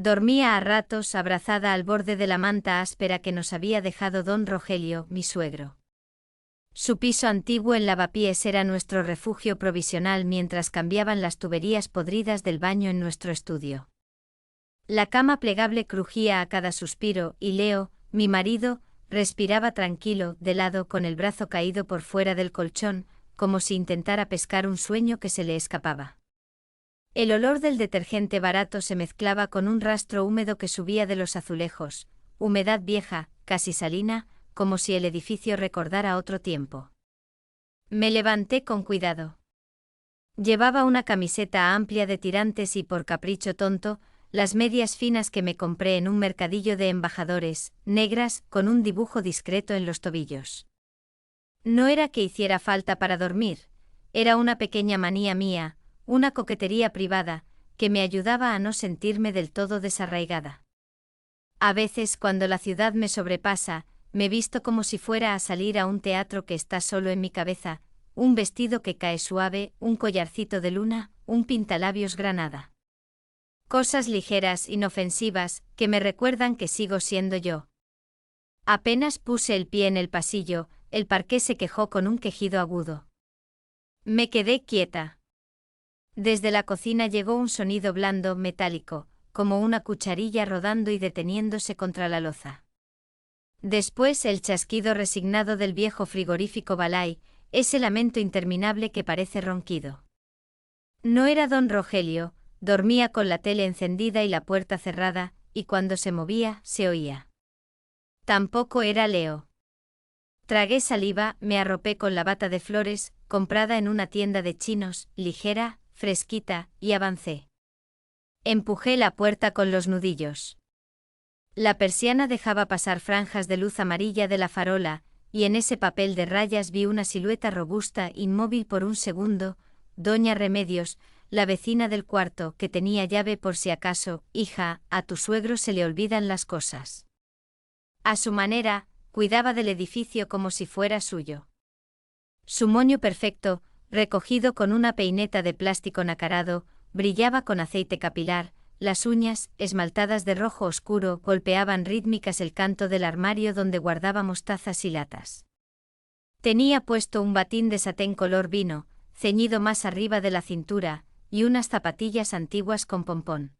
Dormía a ratos abrazada al borde de la manta áspera que nos había dejado don Rogelio, mi suegro. Su piso antiguo en Lavapiés era nuestro refugio provisional mientras cambiaban las tuberías podridas del baño en nuestro estudio. La cama plegable crujía a cada suspiro y Leo, mi marido, respiraba tranquilo, de lado con el brazo caído por fuera del colchón, como si intentara pescar un sueño que se le escapaba. El olor del detergente barato se mezclaba con un rastro húmedo que subía de los azulejos, humedad vieja, casi salina, como si el edificio recordara otro tiempo. Me levanté con cuidado. Llevaba una camiseta amplia de tirantes y, por capricho tonto, las medias finas que me compré en un mercadillo de embajadores, negras, con un dibujo discreto en los tobillos. No era que hiciera falta para dormir, era una pequeña manía mía, una coquetería privada, que me ayudaba a no sentirme del todo desarraigada. A veces, cuando la ciudad me sobrepasa, me visto como si fuera a salir a un teatro que está solo en mi cabeza, un vestido que cae suave, un collarcito de luna, un pintalabios granada. Cosas ligeras, inofensivas, que me recuerdan que sigo siendo yo. Apenas puse el pie en el pasillo, el parqué se quejó con un quejido agudo. Me quedé quieta. Desde la cocina llegó un sonido blando, metálico, como una cucharilla rodando y deteniéndose contra la loza. Después el chasquido resignado del viejo frigorífico Balay, ese lamento interminable que parece ronquido. No era don Rogelio, dormía con la tele encendida y la puerta cerrada, y cuando se movía, se oía. Tampoco era Leo. Tragué saliva, me arropé con la bata de flores, comprada en una tienda de chinos, ligera, fresquita, y avancé. Empujé la puerta con los nudillos. La persiana dejaba pasar franjas de luz amarilla de la farola, y en ese papel de rayas vi una silueta robusta, inmóvil por un segundo, doña Remedios, la vecina del cuarto, que tenía llave por si acaso. Hija, a tu suegro se le olvidan las cosas. A su manera, cuidaba del edificio como si fuera suyo. Su moño perfecto, recogido con una peineta de plástico nacarado, brillaba con aceite capilar. Las uñas, esmaltadas de rojo oscuro, golpeaban rítmicas el canto del armario donde guardábamos tazas y latas. Tenía puesto un batín de satén color vino, ceñido más arriba de la cintura, y unas zapatillas antiguas con pompón.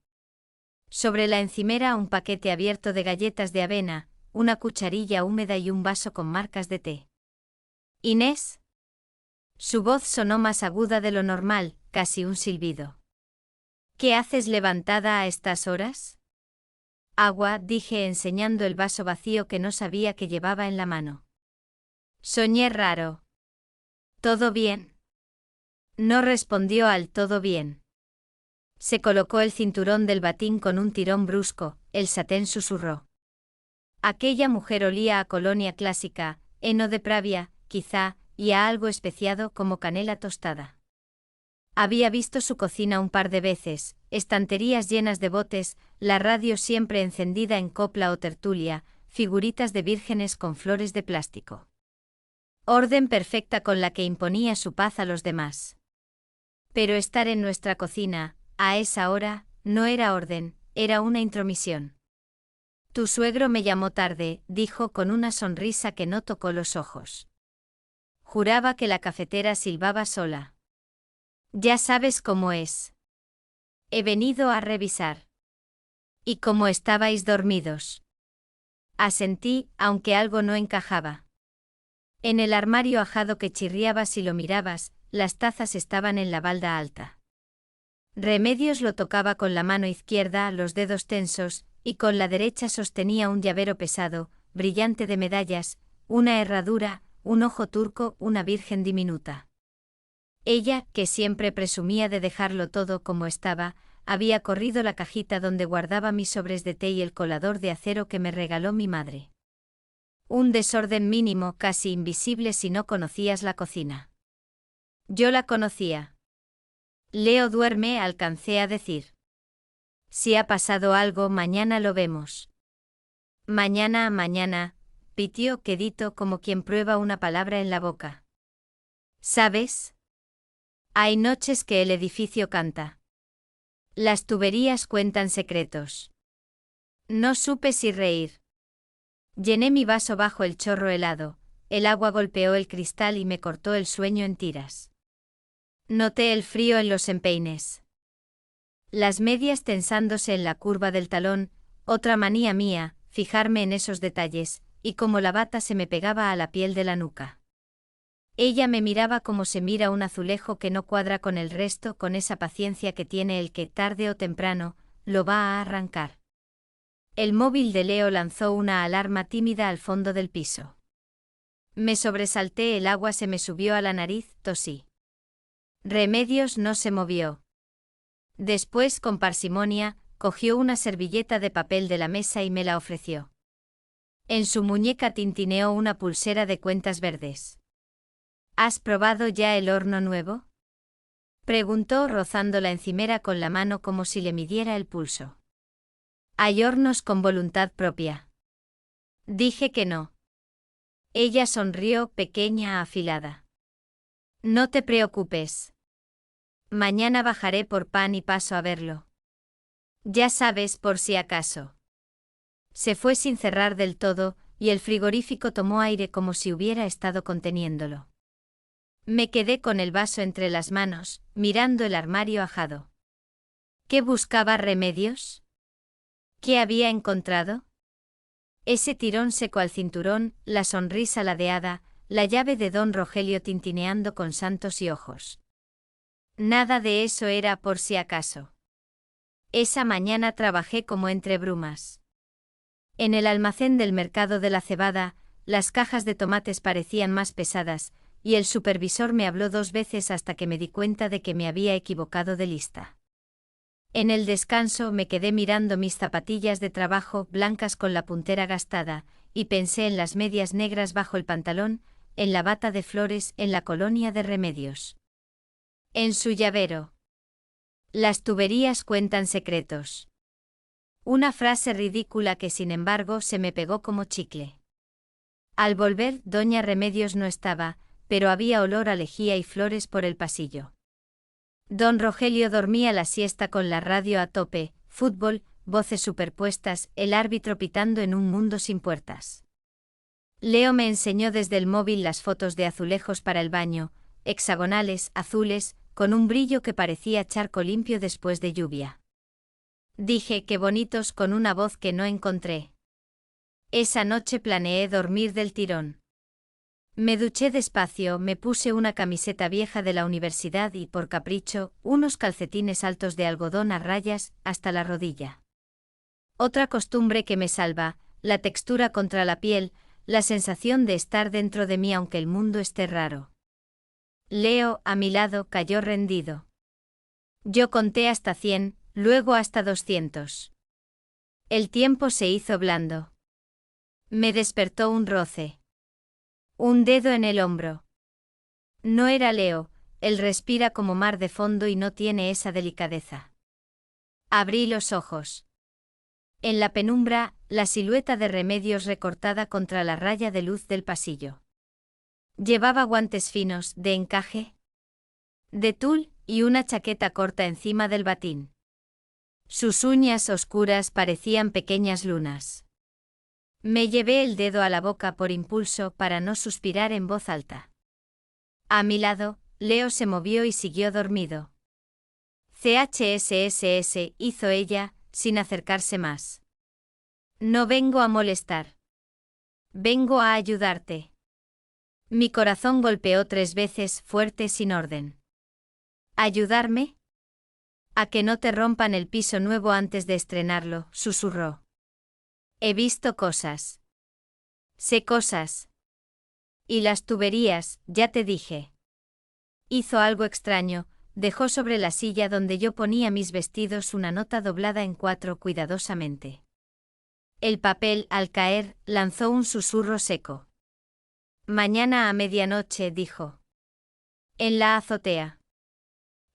Sobre la encimera un paquete abierto de galletas de avena, una cucharilla húmeda y un vaso con marcas de té. «Inés». Su voz sonó más aguda de lo normal, casi un silbido. «¿Qué haces levantada a estas horas?» «Agua», dije enseñando el vaso vacío que no sabía que llevaba en la mano. «Soñé raro». «¿Todo bien?» No respondió al «todo bien». Se colocó el cinturón del batín con un tirón brusco, el satén susurró. Aquella mujer olía a colonia clásica, heno de Pravia, quizá, y a algo especiado como canela tostada. Había visto su cocina un par de veces, estanterías llenas de botes, la radio siempre encendida en copla o tertulia, figuritas de vírgenes con flores de plástico. Orden perfecta con la que imponía su paz a los demás. Pero estar en nuestra cocina, a esa hora, no era orden, era una intromisión. Tu suegro me llamó tarde, dijo con una sonrisa que no tocó los ojos. Juraba que la cafetera silbaba sola. Ya sabes cómo es. He venido a revisar. ¿Y cómo estabais dormidos? Asentí, aunque algo no encajaba. En el armario ajado que chirriaba si lo mirabas, las tazas estaban en la balda alta. Remedios lo tocaba con la mano izquierda, los dedos tensos, y con la derecha sostenía un llavero pesado, brillante de medallas, una herradura, un ojo turco, una virgen diminuta. Ella, que siempre presumía de dejarlo todo como estaba, había corrido la cajita donde guardaba mis sobres de té y el colador de acero que me regaló mi madre. Un desorden mínimo, casi invisible si no conocías la cocina. Yo la conocía. Leo duerme, alcancé a decir. Si ha pasado algo, mañana lo vemos. Mañana, pitió quedito como quien prueba una palabra en la boca. ¿Sabes? Hay noches que el edificio canta. Las tuberías cuentan secretos. No supe si reír. Llené mi vaso bajo el chorro helado, el agua golpeó el cristal y me cortó el sueño en tiras. Noté el frío en los empeines. Las medias tensándose en la curva del talón, otra manía mía, fijarme en esos detalles, y como la bata se me pegaba a la piel de la nuca. Ella me miraba como se mira un azulejo que no cuadra con el resto, con esa paciencia que tiene el que, tarde o temprano, lo va a arrancar. El móvil de Leo lanzó una alarma tímida al fondo del piso. Me sobresalté, el agua se me subió a la nariz, tosí. Remedios no se movió. Después, con parsimonia, cogió una servilleta de papel de la mesa y me la ofreció. En su muñeca tintineó una pulsera de cuentas verdes. ¿Has probado ya el horno nuevo?, preguntó rozando la encimera con la mano como si le midiera el pulso. Hay hornos con voluntad propia. Dije que no. Ella sonrió, pequeña, afilada. No te preocupes. Mañana bajaré por pan y paso a verlo. Ya sabes, por si acaso. Se fue sin cerrar del todo, y el frigorífico tomó aire como si hubiera estado conteniéndolo. Me quedé con el vaso entre las manos, mirando el armario ajado. ¿Qué buscaba Remedios? ¿Qué había encontrado? Ese tirón seco al cinturón, la sonrisa ladeada, la llave de don Rogelio tintineando con santos y ojos. Nada de eso era por si acaso. Esa mañana trabajé como entre brumas. En el almacén del mercado de la cebada, las cajas de tomates parecían más pesadas, y el supervisor me habló 2 veces hasta que me di cuenta de que me había equivocado de lista. En el descanso me quedé mirando mis zapatillas de trabajo blancas con la puntera gastada, y pensé en las medias negras bajo el pantalón, en la bata de flores, en la colonia de Remedios. En su llavero. Las tuberías cuentan secretos. Una frase ridícula que sin embargo se me pegó como chicle. Al volver, doña Remedios no estaba, pero había olor a lejía y flores por el pasillo. Don Rogelio dormía la siesta con la radio a tope, fútbol, voces superpuestas, el árbitro pitando en un mundo sin puertas. Leo me enseñó desde el móvil las fotos de azulejos para el baño, hexagonales, azules, con un brillo que parecía charco limpio después de lluvia. Dije, qué bonitos, con una voz que no encontré. Esa noche planeé dormir del tirón. Me duché despacio, me puse una camiseta vieja de la universidad y, por capricho, unos calcetines altos de algodón a rayas, hasta la rodilla. Otra costumbre que me salva, la textura contra la piel, la sensación de estar dentro de mí aunque el mundo esté raro. Leo, a mi lado, cayó rendido. Yo conté hasta 100, luego hasta 200. El tiempo se hizo blando. Me despertó un roce. Un dedo en el hombro. No era Leo, él respira como mar de fondo y no tiene esa delicadeza. Abrí los ojos. En la penumbra, la silueta de Remedios recortada contra la raya de luz del pasillo. Llevaba guantes finos, de encaje, de tul, y una chaqueta corta encima del batín. Sus uñas oscuras parecían pequeñas lunas. Me llevé el dedo a la boca por impulso para no suspirar en voz alta. A mi lado, Leo se movió y siguió dormido. CHSSS, hizo ella, sin acercarse más. No vengo a molestar. Vengo a ayudarte. Mi corazón golpeó 3 veces fuerte sin orden. ¿Ayudarme? A que no te rompan el piso nuevo antes de estrenarlo, susurró. He visto cosas. Sé cosas. Y las tuberías, ya te dije. Hizo algo extraño, dejó sobre la silla donde yo ponía mis vestidos una nota doblada en 4 cuidadosamente. El papel, al caer, lanzó un susurro seco. Mañana a medianoche, dijo. En la azotea.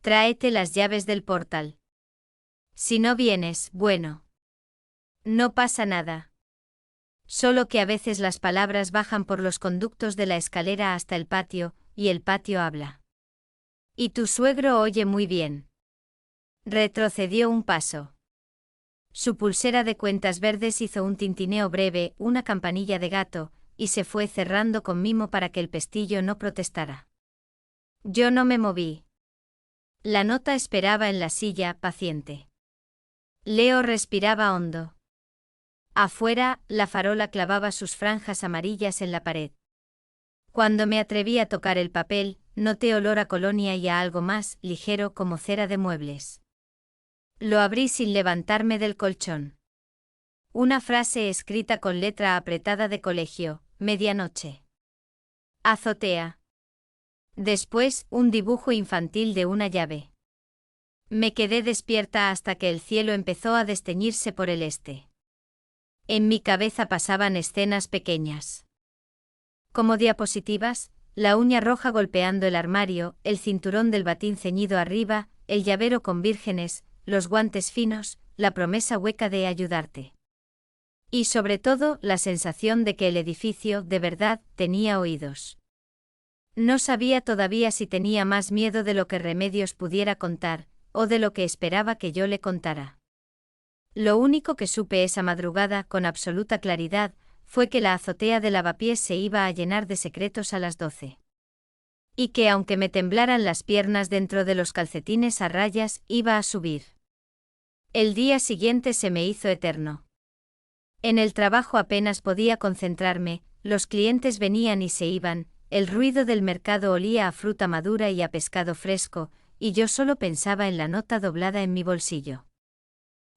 Tráete las llaves del portal. Si no vienes, bueno. No pasa nada. Solo que a veces las palabras bajan por los conductos de la escalera hasta el patio, y el patio habla. Y tu suegro oye muy bien. Retrocedió un paso. Su pulsera de cuentas verdes hizo un tintineo breve, una campanilla de gato, y se fue cerrando con mimo para que el pestillo no protestara. Yo no me moví. La nota esperaba en la silla, paciente. Leo respiraba hondo. Afuera, la farola clavaba sus franjas amarillas en la pared. Cuando me atreví a tocar el papel, noté olor a colonia y a algo más ligero como cera de muebles. Lo abrí sin levantarme del colchón. Una frase escrita con letra apretada de colegio, medianoche. Azotea. Después, un dibujo infantil de una llave. Me quedé despierta hasta que el cielo empezó a desteñirse por el este. En mi cabeza pasaban escenas pequeñas. Como diapositivas, la uña roja golpeando el armario, el cinturón del batín ceñido arriba, el llavero con vírgenes, los guantes finos, la promesa hueca de ayudarte. Y sobre todo, la sensación de que el edificio, de verdad, tenía oídos. No sabía todavía si tenía más miedo de lo que Remedios pudiera contar, o de lo que esperaba que yo le contara. Lo único que supe esa madrugada, con absoluta claridad, fue que la azotea de Lavapiés se iba a llenar de secretos a las 12. Y que aunque me temblaran las piernas dentro de los calcetines a rayas, iba a subir. El día siguiente se me hizo eterno. En el trabajo apenas podía concentrarme, los clientes venían y se iban, el ruido del mercado olía a fruta madura y a pescado fresco, y yo solo pensaba en la nota doblada en mi bolsillo.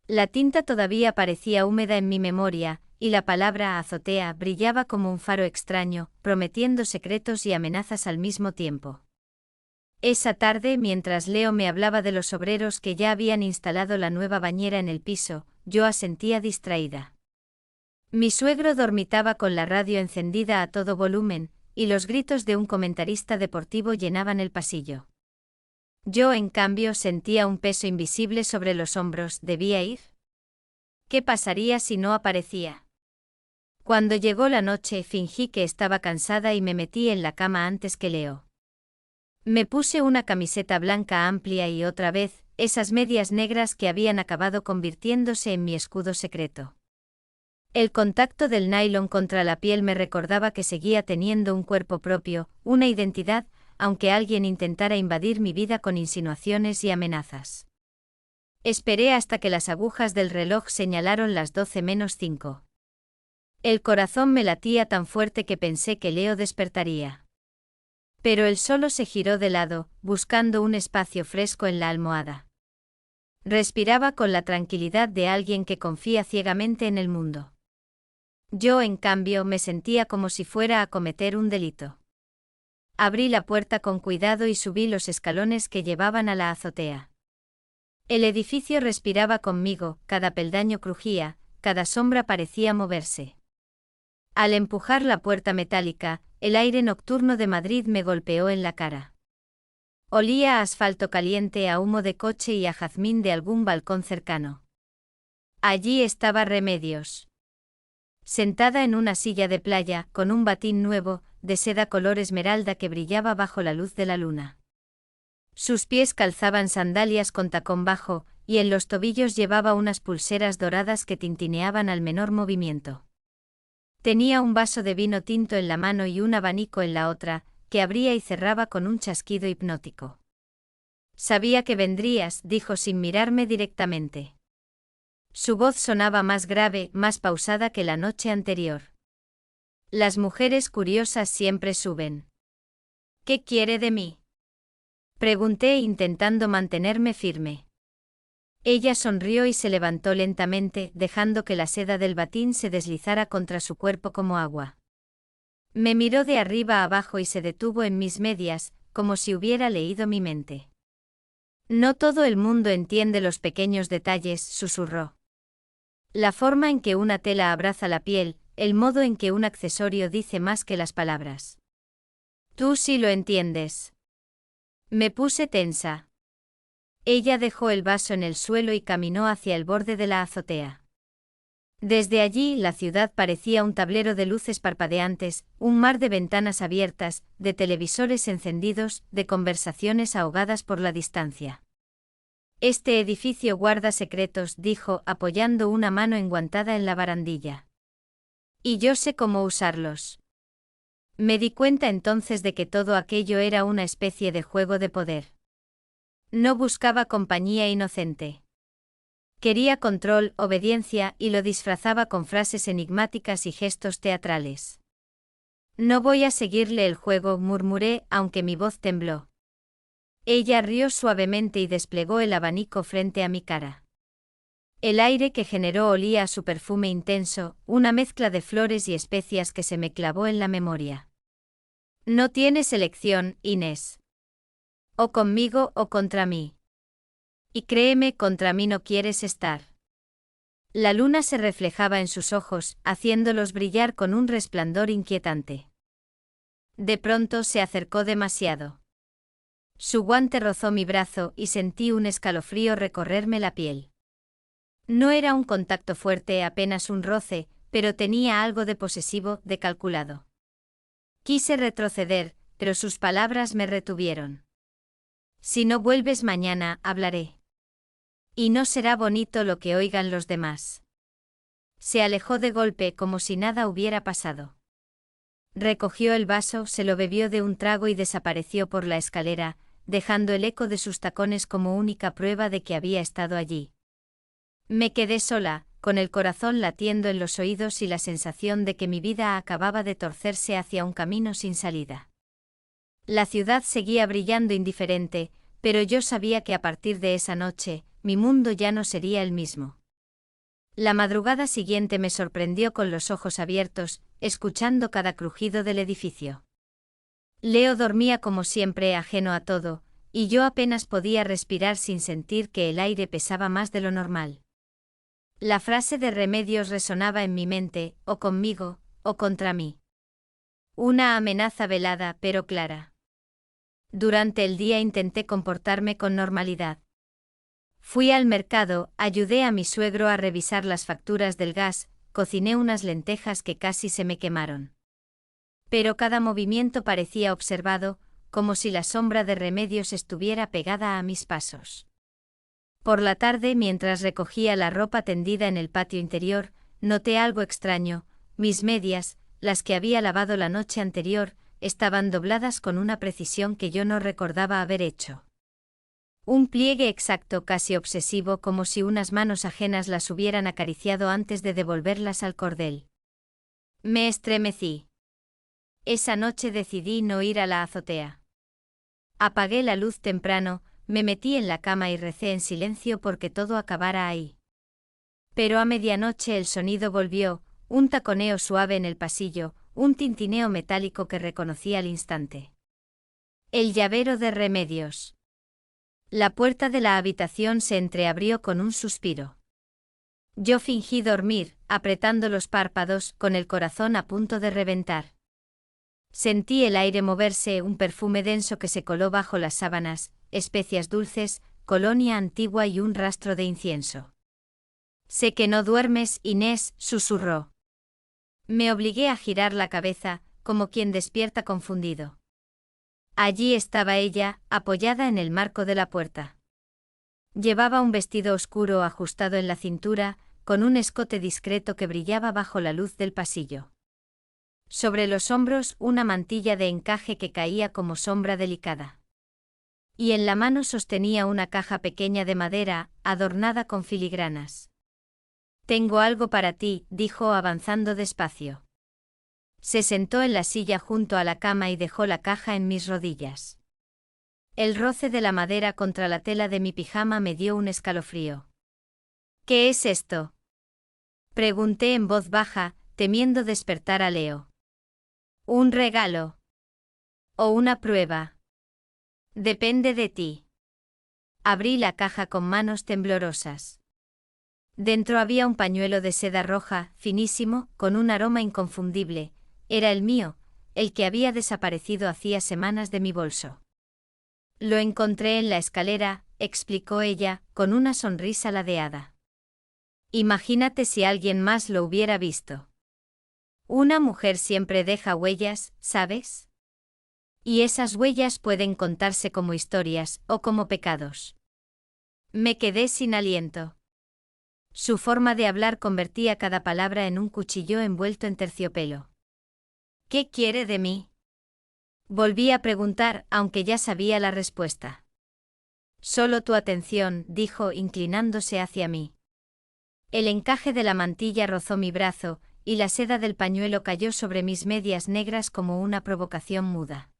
La tinta todavía parecía húmeda en mi memoria, y la palabra azotea brillaba como un faro extraño, prometiendo secretos y amenazas al mismo tiempo. Esa tarde, mientras Leo me hablaba de los obreros que ya habían instalado la nueva bañera en el piso, yo asentía distraída. Mi suegro dormitaba con la radio encendida a todo volumen, y los gritos de un comentarista deportivo llenaban el pasillo. Yo, en cambio, sentía un peso invisible sobre los hombros. ¿Debía ir? ¿Qué pasaría si no aparecía? Cuando llegó la noche, fingí que estaba cansada y me metí en la cama antes que Leo. Me puse una camiseta blanca amplia y otra vez, esas medias negras que habían acabado convirtiéndose en mi escudo secreto. El contacto del nylon contra la piel me recordaba que seguía teniendo un cuerpo propio, una identidad, aunque alguien intentara invadir mi vida con insinuaciones y amenazas. Esperé hasta que las agujas del reloj señalaron las 12:05. El corazón me latía tan fuerte que pensé que Leo despertaría. Pero él solo se giró de lado, buscando un espacio fresco en la almohada. Respiraba con la tranquilidad de alguien que confía ciegamente en el mundo. Yo, en cambio, me sentía como si fuera a cometer un delito. Abrí la puerta con cuidado y subí los escalones que llevaban a la azotea. El edificio respiraba conmigo, cada peldaño crujía, cada sombra parecía moverse. Al empujar la puerta metálica, el aire nocturno de Madrid me golpeó en la cara. Olía a asfalto caliente, a humo de coche y a jazmín de algún balcón cercano. Allí estaba Remedios. Sentada en una silla de playa, con un batín nuevo, de seda color esmeralda que brillaba bajo la luz de la luna. Sus pies calzaban sandalias con tacón bajo, y en los tobillos llevaba unas pulseras doradas que tintineaban al menor movimiento. Tenía un vaso de vino tinto en la mano y un abanico en la otra, que abría y cerraba con un chasquido hipnótico. Sabía que vendrías, dijo sin mirarme directamente. Su voz sonaba más grave, más pausada que la noche anterior. Las mujeres curiosas siempre suben. ¿Qué quiere de mí? Pregunté intentando mantenerme firme. Ella sonrió y se levantó lentamente, dejando que la seda del batín se deslizara contra su cuerpo como agua. Me miró de arriba a abajo y se detuvo en mis medias, como si hubiera leído mi mente. No todo el mundo entiende los pequeños detalles, susurró. La forma en que una tela abraza la piel, el modo en que un accesorio dice más que las palabras. Tú sí lo entiendes. Me puse tensa. Ella dejó el vaso en el suelo y caminó hacia el borde de la azotea. Desde allí la ciudad parecía un tablero de luces parpadeantes, un mar de ventanas abiertas, de televisores encendidos, de conversaciones ahogadas por la distancia. Este edificio guarda secretos, dijo, apoyando una mano enguantada en la barandilla. Y yo sé cómo usarlos. Me di cuenta entonces de que todo aquello era una especie de juego de poder. No buscaba compañía inocente. Quería control, obediencia, y lo disfrazaba con frases enigmáticas y gestos teatrales. No voy a seguirle el juego, murmuré, aunque mi voz tembló. Ella rió suavemente y desplegó el abanico frente a mi cara. El aire que generó olía a su perfume intenso, una mezcla de flores y especias que se me clavó en la memoria. No tienes elección, Inés. O conmigo o contra mí. Y créeme, contra mí no quieres estar. La luna se reflejaba en sus ojos, haciéndolos brillar con un resplandor inquietante. De pronto se acercó demasiado. Su guante rozó mi brazo y sentí un escalofrío recorrerme la piel. No era un contacto fuerte, apenas un roce, pero tenía algo de posesivo, de calculado. Quise retroceder, pero sus palabras me retuvieron. Si no vuelves mañana, hablaré. Y no será bonito lo que oigan los demás. Se alejó de golpe como si nada hubiera pasado. Recogió el vaso, se lo bebió de un trago y desapareció por la escalera, dejando el eco de sus tacones como única prueba de que había estado allí. Me quedé sola, con el corazón latiendo en los oídos y la sensación de que mi vida acababa de torcerse hacia un camino sin salida. La ciudad seguía brillando indiferente, pero yo sabía que a partir de esa noche, mi mundo ya no sería el mismo. La madrugada siguiente me sorprendió con los ojos abiertos, escuchando cada crujido del edificio. Leo dormía como siempre, ajeno a todo, y yo apenas podía respirar sin sentir que el aire pesaba más de lo normal. La frase de Remedios resonaba en mi mente, o conmigo, o contra mí. Una amenaza velada pero clara. Durante el día intenté comportarme con normalidad. Fui al mercado, ayudé a mi suegro a revisar las facturas del gas, cociné unas lentejas que casi se me quemaron. Pero cada movimiento parecía observado, como si la sombra de Remedios estuviera pegada a mis pasos. Por la tarde, mientras recogía la ropa tendida en el patio interior, noté algo extraño. Mis medias, las que había lavado la noche anterior, estaban dobladas con una precisión que yo no recordaba haber hecho. Un pliegue exacto, casi obsesivo, como si unas manos ajenas las hubieran acariciado antes de devolverlas al cordel. Me estremecí. Esa noche decidí no ir a la azotea. Apagué la luz temprano, me metí en la cama y recé en silencio porque todo acabara ahí. Pero a medianoche el sonido volvió, un taconeo suave en el pasillo, un tintineo metálico que reconocí al instante. El llavero de Remedios. La puerta de la habitación se entreabrió con un suspiro. Yo fingí dormir, apretando los párpados, con el corazón a punto de reventar. Sentí el aire moverse, un perfume denso que se coló bajo las sábanas, especias dulces, colonia antigua y un rastro de incienso. Sé que no duermes, Inés, susurró. Me obligué a girar la cabeza, como quien despierta confundido. Allí estaba ella, apoyada en el marco de la puerta. Llevaba un vestido oscuro ajustado en la cintura, con un escote discreto que brillaba bajo la luz del pasillo. Sobre los hombros una mantilla de encaje que caía como sombra delicada. Y en la mano sostenía una caja pequeña de madera, adornada con filigranas. Tengo algo para ti, dijo avanzando despacio. Se sentó en la silla junto a la cama y dejó la caja en mis rodillas. El roce de la madera contra la tela de mi pijama me dio un escalofrío. ¿Qué es esto?, pregunté en voz baja, temiendo despertar a Leo. ¿Un regalo? ¿O una prueba? Depende de ti. Abrí la caja con manos temblorosas. Dentro había un pañuelo de seda roja, finísimo, con un aroma inconfundible. Era el mío, el que había desaparecido hacía semanas de mi bolso. Lo encontré en la escalera, explicó ella, con una sonrisa ladeada. Imagínate si alguien más lo hubiera visto. Una mujer siempre deja huellas, ¿sabes? Y esas huellas pueden contarse como historias o como pecados. Me quedé sin aliento. Su forma de hablar convertía cada palabra en un cuchillo envuelto en terciopelo. ¿Qué quiere de mí? Volví a preguntar, aunque ya sabía la respuesta. Solo tu atención, dijo, inclinándose hacia mí. El encaje de la mantilla rozó mi brazo, y la seda del pañuelo cayó sobre mis medias negras como una provocación muda.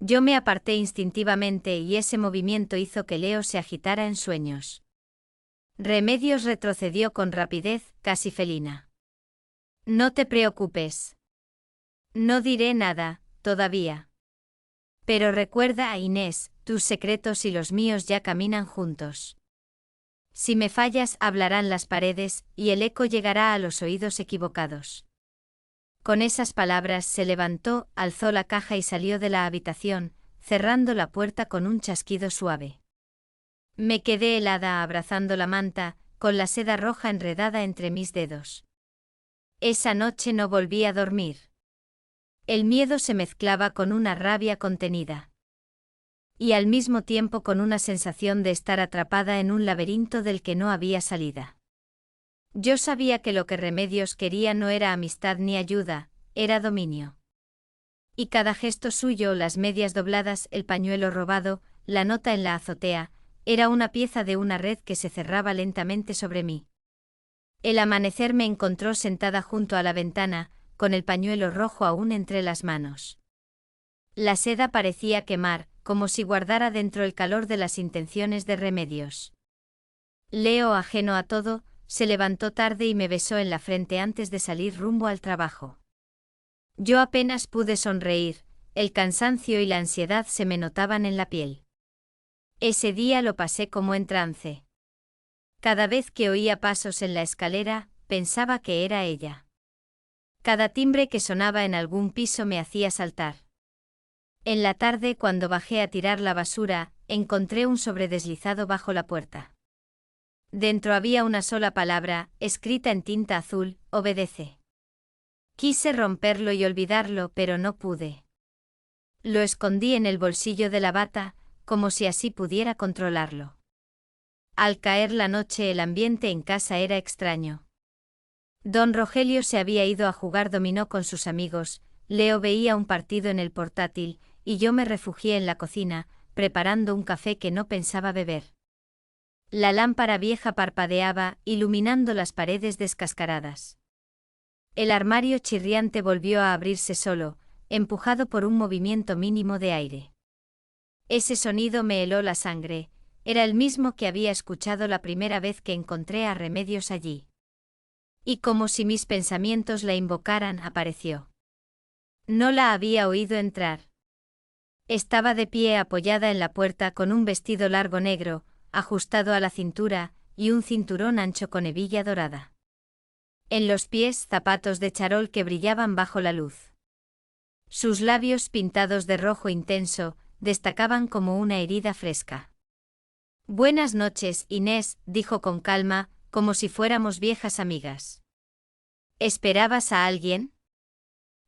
Yo me aparté instintivamente y ese movimiento hizo que Leo se agitara en sueños. Remedios retrocedió con rapidez, casi felina. No te preocupes. No diré nada, todavía. Pero recuerda, Inés, tus secretos y los míos ya caminan juntos. Si me fallas, hablarán las paredes, y el eco llegará a los oídos equivocados. Con esas palabras se levantó, alzó la caja y salió de la habitación, cerrando la puerta con un chasquido suave. Me quedé helada abrazando la manta, con la seda roja enredada entre mis dedos. Esa noche no volví a dormir. El miedo se mezclaba con una rabia contenida. Y al mismo tiempo con una sensación de estar atrapada en un laberinto del que no había salida. Yo sabía que lo que Remedios quería no era amistad ni ayuda, era dominio. Y cada gesto suyo, las medias dobladas, el pañuelo robado, la nota en la azotea, era una pieza de una red que se cerraba lentamente sobre mí. El amanecer me encontró sentada junto a la ventana, con el pañuelo rojo aún entre las manos. La seda parecía quemar, como si guardara dentro el calor de las intenciones de Remedios. Leo, ajeno a todo, se levantó tarde y me besó en la frente antes de salir rumbo al trabajo. Yo apenas pude sonreír, el cansancio y la ansiedad se me notaban en la piel. Ese día lo pasé como en trance. Cada vez que oía pasos en la escalera, pensaba que era ella. Cada timbre que sonaba en algún piso me hacía saltar. En la tarde, cuando bajé a tirar la basura, encontré un sobre deslizado bajo la puerta. Dentro había una sola palabra, escrita en tinta azul: obedece. Quise romperlo y olvidarlo, pero no pude. Lo escondí en el bolsillo de la bata, como si así pudiera controlarlo. Al caer la noche, el ambiente en casa era extraño. Don Rogelio se había ido a jugar dominó con sus amigos, Leo veía un partido en el portátil, y yo me refugié en la cocina, preparando un café que no pensaba beber. La lámpara vieja parpadeaba, iluminando las paredes descascaradas. El armario chirriante volvió a abrirse solo, empujado por un movimiento mínimo de aire. Ese sonido me heló la sangre, era el mismo que había escuchado la primera vez que encontré a Remedios allí. Y como si mis pensamientos la invocaran, apareció. No la había oído entrar. Estaba de pie apoyada en la puerta con un vestido largo negro, ajustado a la cintura, y un cinturón ancho con hebilla dorada. En los pies, zapatos de charol que brillaban bajo la luz. Sus labios, pintados de rojo intenso, destacaban como una herida fresca. Buenas noches, Inés, dijo con calma, como si fuéramos viejas amigas. ¿Esperabas a alguien?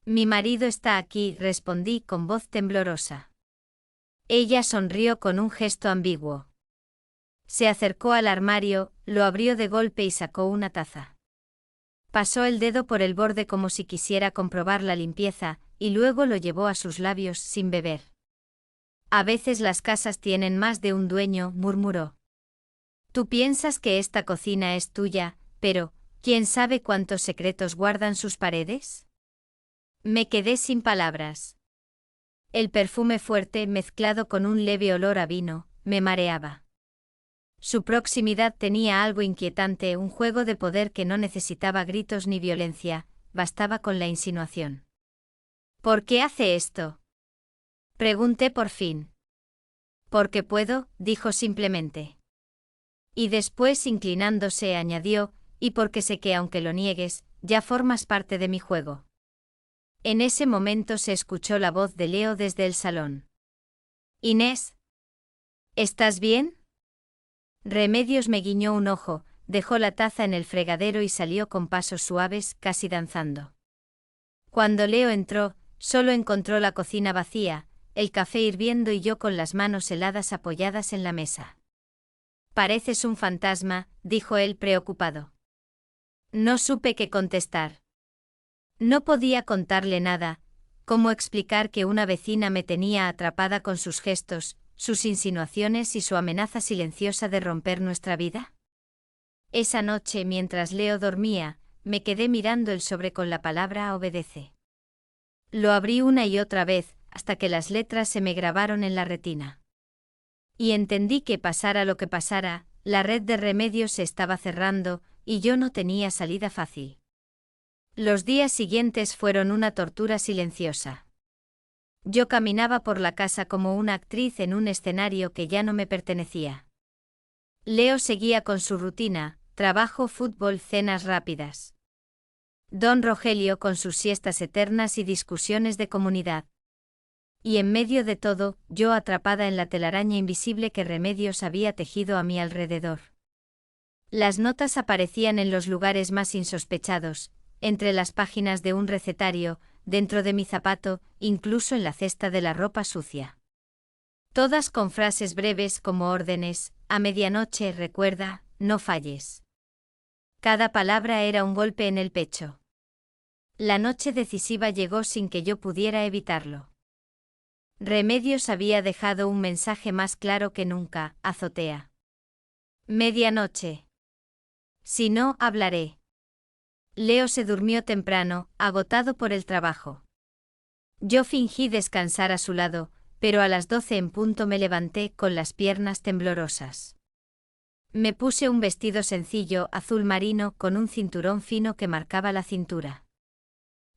Mi marido está aquí, respondí con voz temblorosa. Ella sonrió con un gesto ambiguo. Se acercó al armario, lo abrió de golpe y sacó una taza. Pasó el dedo por el borde como si quisiera comprobar la limpieza, y luego lo llevó a sus labios sin beber. A veces las casas tienen más de un dueño, murmuró. Tú piensas que esta cocina es tuya, pero, ¿quién sabe cuántos secretos guardan sus paredes? Me quedé sin palabras. El perfume fuerte, mezclado con un leve olor a vino, me mareaba. Su proximidad tenía algo inquietante, un juego de poder que no necesitaba gritos ni violencia, bastaba con la insinuación. ¿Por qué hace esto? Pregunté por fin. Porque puedo, dijo simplemente. Y después, inclinándose, añadió, y porque sé que aunque lo niegues, ya formas parte de mi juego. En ese momento se escuchó la voz de Leo desde el salón. Inés. ¿Estás bien? Remedios me guiñó un ojo, dejó la taza en el fregadero y salió con pasos suaves, casi danzando. Cuando Leo entró, solo encontró la cocina vacía, el café hirviendo y yo con las manos heladas apoyadas en la mesa. Pareces un fantasma, dijo él preocupado. No supe qué contestar. No podía contarle nada. ¿Cómo explicar que una vecina me tenía atrapada con sus gestos, sus insinuaciones y su amenaza silenciosa de romper nuestra vida? Esa noche, mientras Leo dormía, me quedé mirando el sobre con la palabra obedece. Lo abrí una y otra vez, hasta que las letras se me grabaron en la retina. Y entendí que pasara lo que pasara, la red de remedios se estaba cerrando, y yo no tenía salida fácil. Los días siguientes fueron una tortura silenciosa. Yo caminaba por la casa como una actriz en un escenario que ya no me pertenecía. Leo seguía con su rutina, trabajo, fútbol, cenas rápidas. Don Rogelio con sus siestas eternas y discusiones de comunidad. Y en medio de todo, yo atrapada en la telaraña invisible que Remedios había tejido a mi alrededor. Las notas aparecían en los lugares más insospechados, entre las páginas de un recetario, dentro de mi zapato, incluso en la cesta de la ropa sucia. Todas con frases breves como órdenes: a medianoche recuerda, no falles. Cada palabra era un golpe en el pecho. La noche decisiva llegó sin que yo pudiera evitarlo. Remedios había dejado un mensaje más claro que nunca: azotea. Medianoche. Si no, hablaré. Leo se durmió temprano, agotado por el trabajo. Yo fingí descansar a su lado, pero a las 12 en punto me levanté con las piernas temblorosas. Me puse un vestido sencillo azul marino con un cinturón fino que marcaba la cintura.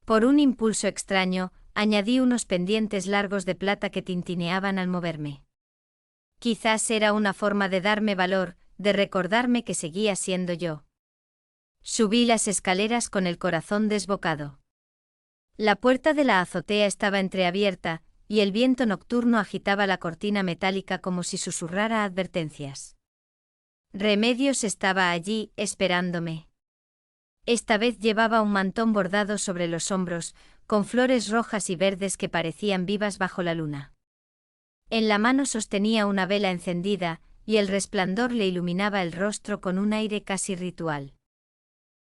Por un impulso extraño, añadí unos pendientes largos de plata que tintineaban al moverme. Quizás era una forma de darme valor, de recordarme que seguía siendo yo. Subí las escaleras con el corazón desbocado. La puerta de la azotea estaba entreabierta, y el viento nocturno agitaba la cortina metálica como si susurrara advertencias. Remedios estaba allí, esperándome. Esta vez llevaba un mantón bordado sobre los hombros, con flores rojas y verdes que parecían vivas bajo la luna. En la mano sostenía una vela encendida, y el resplandor le iluminaba el rostro con un aire casi ritual.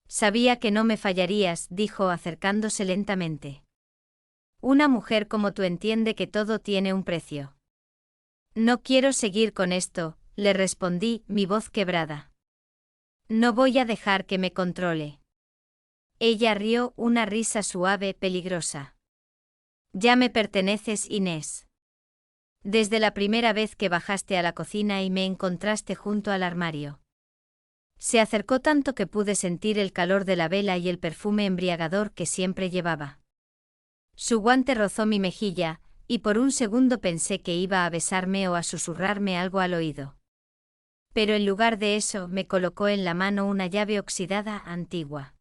Sabía que no me fallarías, dijo acercándose lentamente. Una mujer como tú entiende que todo tiene un precio. No quiero seguir con esto, le respondí, mi voz quebrada. No voy a dejar que me controle. Ella rió, una risa suave, peligrosa. Ya me perteneces, Inés. Desde la primera vez que bajaste a la cocina y me encontraste junto al armario. Se acercó tanto que pude sentir el calor de la vela y el perfume embriagador que siempre llevaba. Su guante rozó mi mejilla, y por un segundo pensé que iba a besarme o a susurrarme algo al oído. Pero en lugar de eso me colocó en la mano una llave oxidada antigua.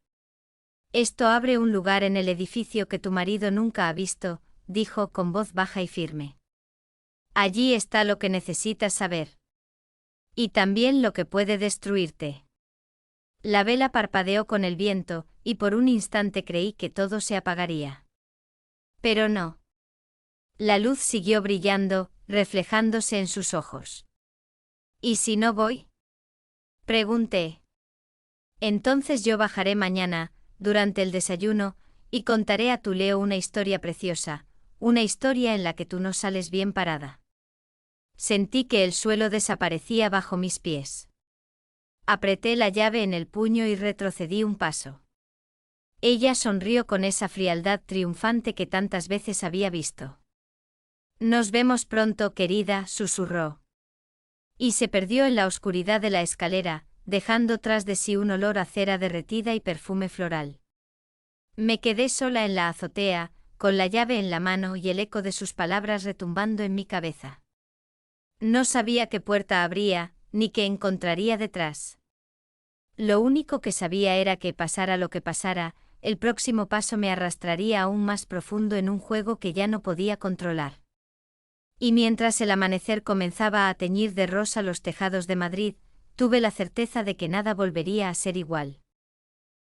Esto abre un lugar en el edificio que tu marido nunca ha visto, dijo con voz baja y firme. Allí está lo que necesitas saber. Y también lo que puede destruirte. La vela parpadeó con el viento, y por un instante creí que todo se apagaría. Pero no. La luz siguió brillando, reflejándose en sus ojos. ¿Y si no voy? Pregunté. Entonces yo bajaré mañana, durante el desayuno, y contaré a tu Leo una historia preciosa, una historia en la que tú no sales bien parada. Sentí que el suelo desaparecía bajo mis pies. Apreté la llave en el puño y retrocedí un paso. Ella sonrió con esa frialdad triunfante que tantas veces había visto. Nos vemos pronto, querida, susurró. Y se perdió en la oscuridad de la escalera, dejando tras de sí un olor a cera derretida y perfume floral. Me quedé sola en la azotea, con la llave en la mano y el eco de sus palabras retumbando en mi cabeza. No sabía qué puerta abría, ni qué encontraría detrás. Lo único que sabía era que, pasara lo que pasara, el próximo paso me arrastraría aún más profundo en un juego que ya no podía controlar. Y mientras el amanecer comenzaba a teñir de rosa los tejados de Madrid, tuve la certeza de que nada volvería a ser igual.